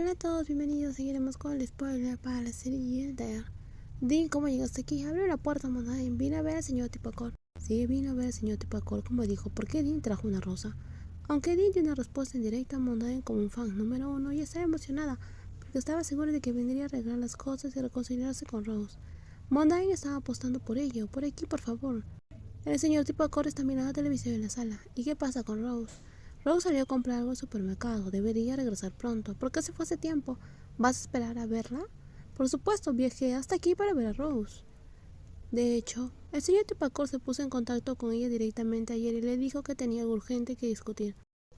Hola a todos, bienvenidos. Seguiremos con el spoiler para la serie Gilder. Dean, ¿cómo llegaste aquí? Abrió la puerta, Mondain. Vine a ver al señor Tipacor. Sí, vino a ver al señor Tipacor, como dijo. ¿Por qué Dean trajo una rosa? Aunque Dean dio una respuesta en directa a Mondain como un fan número 1 y estaba emocionada porque estaba segura de que vendría a arreglar las cosas y reconciliarse con Rose. Mondain estaba apostando por ello. Por aquí, por favor. El señor Tipacor está mirando la televisión en la sala. ¿Y qué pasa con Rose? Rose salió a comprar algo al supermercado. Debería regresar pronto. ¿Por qué se fue hace tiempo? ¿Vas a esperar a verla? Por supuesto, viajé hasta aquí para ver a Rose. De hecho, el señor Tipacor se puso en contacto con ella directamente ayer y le dijo que tenía algo urgente que discutir.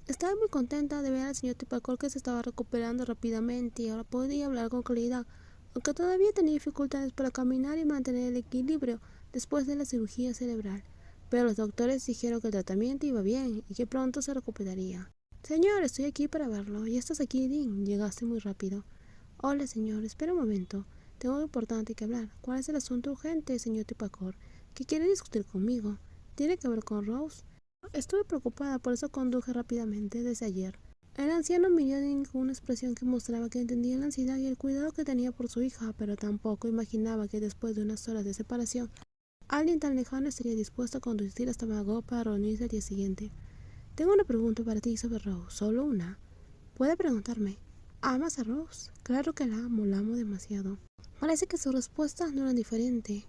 Estaba muy contenta de ver al señor Tipacor que se estaba recuperando rápidamente y ahora podía hablar con claridad, aunque todavía tenía dificultades para caminar y mantener el equilibrio después de la cirugía cerebral. Pero los doctores dijeron que el tratamiento iba bien y que pronto se recuperaría. Señor, estoy aquí para verlo. ¿Ya estás aquí, Dean? Llegaste muy rápido. Hola, señor. Espera un momento. Tengo algo importante que hablar. ¿Cuál es el asunto urgente, señor Tipacor? ¿Qué quiere discutir conmigo? ¿Tiene que ver con Rose? Estuve preocupada, por eso conduje rápidamente desde ayer. El anciano miró a Dean con una expresión que mostraba que entendía la ansiedad y el cuidado que tenía por su hija, pero tampoco imaginaba que después de unas horas de separación, alguien tan lejano estaría dispuesto a conducir hasta Magog para reunirse al día siguiente. Tengo una pregunta para ti sobre Rose, solo una. Puede preguntarme, ¿amas a Rose? Claro que la amo demasiado. Parece que su respuesta no era diferente.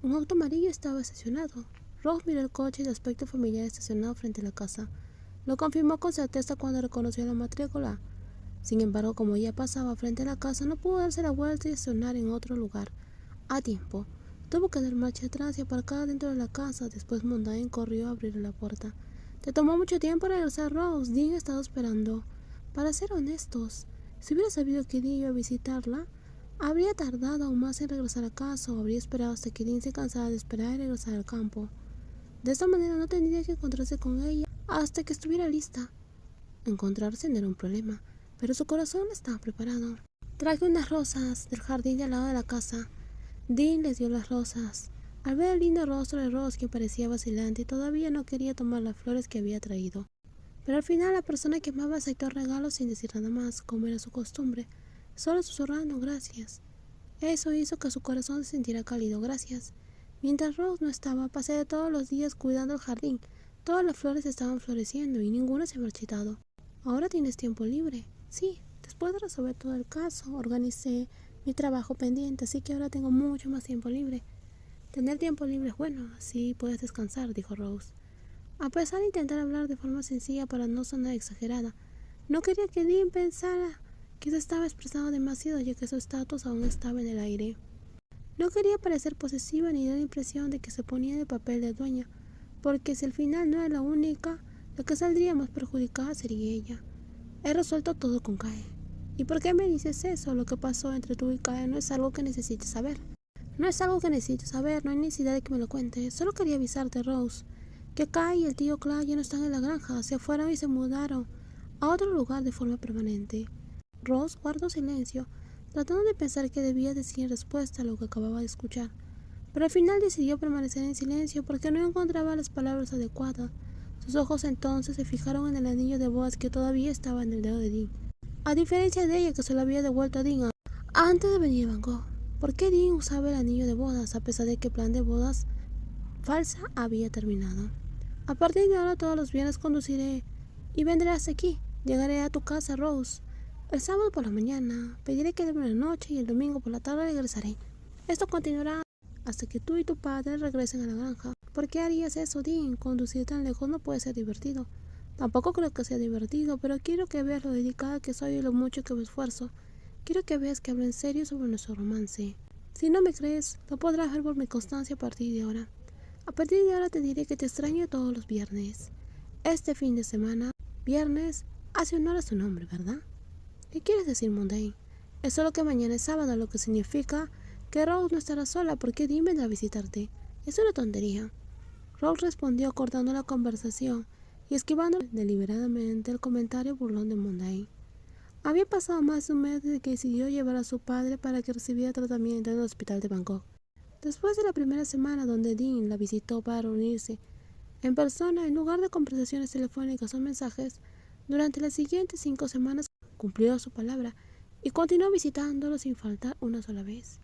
Un auto amarillo estaba estacionado. Rose miró el coche y el aspecto familiar estacionado frente a la casa. Lo confirmó con certeza cuando reconoció la matrícula. Sin embargo, como ella pasaba frente a la casa, no pudo darse la vuelta y estacionar en otro lugar a tiempo. Tuvo que dar marcha atrás y aparcar dentro de la casa. Después Mondain corrió a abrir la puerta. Te tomó mucho tiempo regresar, Rose. Dean ha estado esperando. Para ser honestos, si hubiera sabido que Dean iba a visitarla, habría tardado aún más en regresar a casa o habría esperado hasta que Dean se cansara de esperar y regresar al campo. De esta manera no tendría que encontrarse con ella hasta que estuviera lista. Encontrarse no era un problema, pero su corazón estaba preparado. Traje unas rosas del jardín de al lado de la casa. Dean les dio las rosas. Al ver el lindo rostro de Rose, que parecía vacilante, todavía no quería tomar las flores que había traído. Pero al final la persona que amaba aceptó el regalo sin decir nada más, como era su costumbre, solo susurrando gracias. Eso hizo que su corazón se sintiera cálido, gracias. Mientras Rose no estaba, pasé todos los días cuidando el jardín. Todas las flores estaban floreciendo y ninguna se ha marchitado. Ahora tienes tiempo libre. Sí, después de resolver todo el caso, organicé mi trabajo pendiente, así que ahora tengo mucho más tiempo libre. Tener tiempo libre es bueno, así puedes descansar, dijo Rose. A pesar de intentar hablar de forma sencilla para no sonar exagerada, no quería que Dean pensara que se estaba expresando demasiado, ya que su estatus aún estaba en el aire. No quería parecer posesiva ni dar la impresión de que se ponía en el papel de dueña, porque si al final no era la única, la que saldría más perjudicada sería ella. He resuelto todo con Kae. ¿Y por qué me dices eso? Lo que pasó entre tú y Kae no es algo que necesites saber. No es algo que necesites saber, no hay necesidad de que me lo cuentes. Solo quería avisarte, Rose, que Kai y el tío Clark ya no están en la granja, se fueron y se mudaron a otro lugar de forma permanente. Rose guardó silencio, tratando de pensar que debía decir en respuesta a lo que acababa de escuchar, pero al final decidió permanecer en silencio porque no encontraba las palabras adecuadas. Sus ojos entonces se fijaron en el anillo de bodas que todavía estaba en el dedo de Dean, a diferencia de ella que se lo había devuelto a Dean antes de venir Van Gogh. ¿Por qué Dean usaba el anillo de bodas a pesar de que el plan de bodas falsa había terminado? A partir de ahora todos los viernes conduciré y vendré hasta aquí. Llegaré a tu casa, Rose. El sábado por la mañana pediré que dé una noche y el domingo por la tarde regresaré. Esto continuará hasta que tú y tu padre regresen a la granja. ¿Por qué harías eso, Dean? Conducir tan lejos no puede ser divertido. Tampoco creo que sea divertido, pero quiero que veas lo dedicada que soy y lo mucho que me esfuerzo. Quiero que veas que hablo en serio sobre nuestro romance. Si no me crees, lo podrás ver por mi constancia a partir de ahora. A partir de ahora te diré que te extraño todos los viernes. Este fin de semana, viernes, hace honor a su nombre, ¿verdad? ¿Qué quieres decir, Mondain? Es solo que mañana es sábado, lo que significa que Rose no estará sola porque Dean vendrá a visitarte. Es una tontería. Rose respondió cortando la conversación y esquivando deliberadamente el comentario burlón de Mondain. Había pasado más de un mes desde que decidió llevar a su padre para que recibiera tratamiento en el hospital de Bangkok. Después de la primera semana donde Dean la visitó para reunirse en persona en lugar de conversaciones telefónicas o mensajes, durante las siguientes 5 semanas cumplió su palabra y continuó visitándolo sin faltar una sola vez.